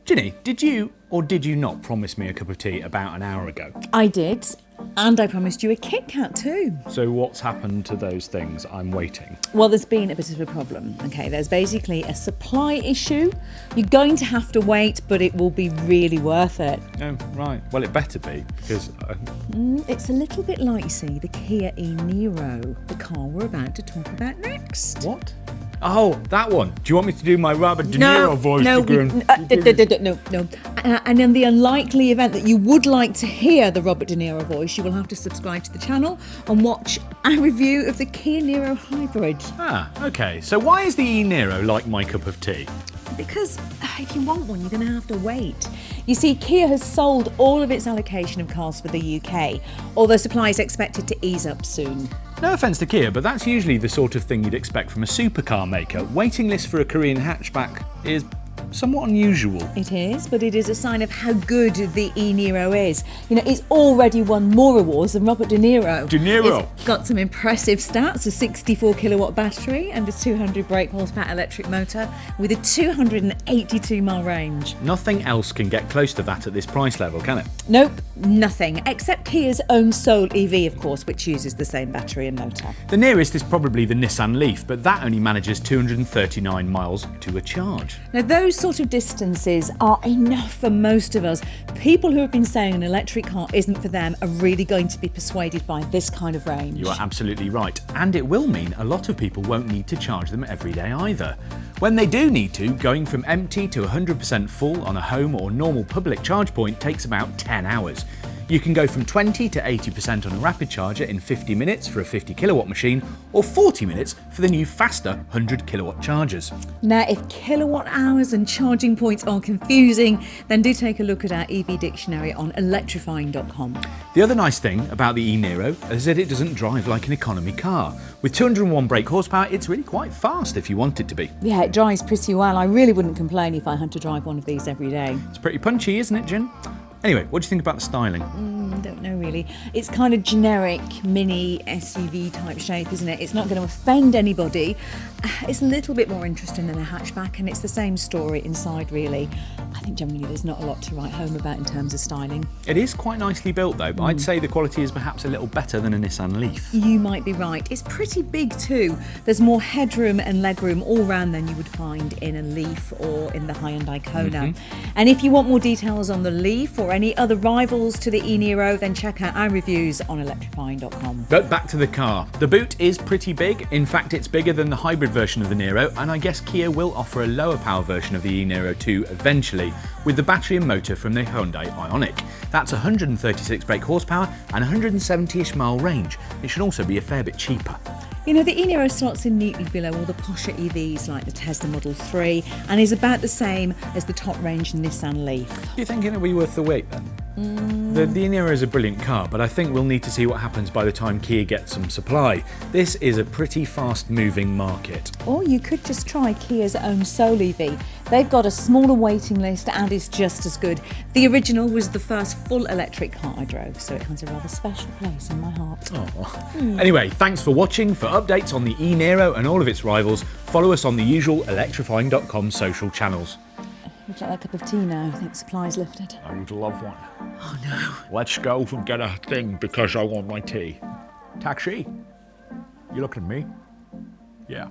Ginny, did you or did you not promise me a cup of tea about an hour ago? I did, and I promised you a Kit Kat too. So what's happened to those things? I'm waiting. Well, there's been a bit of a problem, okay? There's basically a supply issue. You're going to have to wait, but it will be really worth it. Oh, right. Well, it better be, because... It's a little bit like, you see, the Kia e-Niro, the car we're about to talk about next. What? Oh, that one. Do you want me to do my Robert De Niro voice? No. And in the unlikely event that you would like to hear the Robert De Niro voice, you will have to subscribe to the channel and watch our review of the Kia Niro Hybrid. Ah, okay. So why is the e-Niro like my cup of tea? Because if you want one, you're going to have to wait. You see, Kia has sold all of its allocation of cars for the UK, although supply is expected to ease up soon. No offence to Kia, but that's usually the sort of thing you'd expect from a supercar maker. Waiting lists for a Korean hatchback is somewhat unusual. It is, but it is a sign of how good the e-Niro is. You know, it's already won more awards than Robert De Niro. De Niro? It's got some impressive stats, a 64 kilowatt battery and a 200 brake horsepower electric motor with a 282 mile range. Nothing else can get close to that at this price level, can it? Nope, nothing, except Kia's own Soul EV, of course, which uses the same battery and motor. The nearest is probably the Nissan Leaf, but that only manages 239 miles to a charge. Now, those sort of distances are enough for most of us. People who have been saying an electric car isn't for them are really going to be persuaded by this kind of range. You are absolutely right. And it will mean a lot of people won't need to charge them every day either. When they do need to, going from empty to 100% full on a home or normal public charge point takes about 10 hours. You can go from 20 to 80% on a rapid charger in 50 minutes for a 50 kilowatt machine, or 40 minutes for the new faster 100 kilowatt chargers. Now, if kilowatt hours and charging points are confusing, then do take a look at our EV dictionary on electrifying.com. The other nice thing about the e-Niro is that it doesn't drive like an economy car. With 201 brake horsepower, it's really quite fast if you want it to be. Yeah, it drives pretty well. I really wouldn't complain if I had to drive one of these every day. It's pretty punchy, isn't it, Gin? Anyway, what do you think about the styling? Don't know really. It's kind of generic mini SUV type shape, isn't it? It's not going to offend anybody. It's a little bit more interesting than a hatchback, and it's the same story inside really. I think generally there's not a lot to write home about in terms of styling. It is quite nicely built though, but I'd say the quality is perhaps a little better than a Nissan Leaf. You might be right. It's pretty big too. There's more headroom and legroom all round than you would find in a Leaf or in the Hyundai Kona. And if you want more details on the Leaf or any other rivals to the e-Niro, then check out our reviews on electrifying.com. But back to the car. The boot is pretty big. In fact, it's bigger than the hybrid version of the Niro, and I guess Kia will offer a lower power version of the e-Niro too eventually, with the battery and motor from the Hyundai Ioniq. That's 136 brake horsepower and 170-ish mile range. It should also be a fair bit cheaper. You know, the e-Niro slots in neatly below all the posher EVs like the Tesla Model 3 and is about the same as the top-range Nissan Leaf. Do you think it'll be worth the wait then? The e-Niro is a brilliant car, but I think we'll need to see what happens by the time Kia gets some supply. This is a pretty fast-moving market. Or you could just try Kia's own Soul EV. They've got a smaller waiting list and is just as good. The original was the first full electric car I drove, so it has a rather special place in my heart. Anyway, thanks for watching. For updates on the e-Niro and all of its rivals, follow us on the usual electrifying.com social channels. Would you like a cup of tea now? I think supply's lifted. I would love one. Oh no. Let's go and get a thing because I want my tea. Taxi? You looking at me? Yeah.